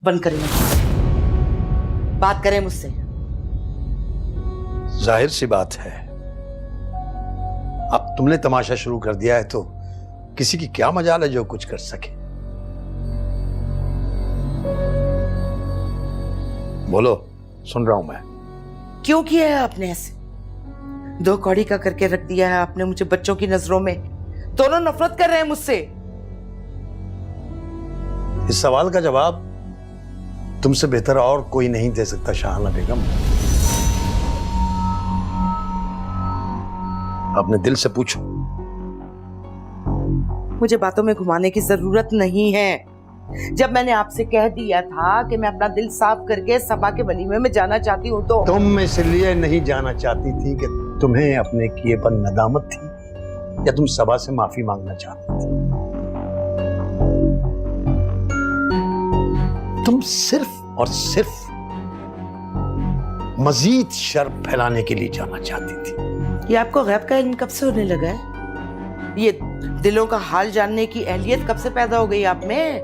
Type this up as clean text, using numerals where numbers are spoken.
बंद करें, बात करें मुझसे। जाहिर सी बात है, अब तुमने तमाशा शुरू कर दिया है तो किसी की क्या मजाल है जो कुछ कर सके। बोलो, सुन रहा हूं मैं। क्यों किया है आपने ऐसे? दो कौड़ी का करके रख दिया है आपने मुझे बच्चों की नजरों में। दोनों नफरत कर रहे हैं मुझसे। इस सवाल का जवाब तुमसे बेहतर और कोई नहीं दे सकता शाहाना बेगम। अपने दिल से पूछो। मुझे बातों में घुमाने की जरूरत नहीं है। जब मैंने आपसे कह दिया था कि मैं अपना दिल साफ करके सभा के वलीमे में जाना चाहती हूँ तो तुम इसलिए नहीं जाना चाहती थी कि तुम्हें अपने किए पर नदामत थी, या तुम सभा से माफी मांगना चाहती थी? तुम सिर्फ और सिर्फ मजीद शर फैलाने के लिए जाना चाहती थी। ये आपको गैब का इल्म कब से होने लगा है? ये दिलों का हाल जानने की अहलियत कब से पैदा हो गई आप में?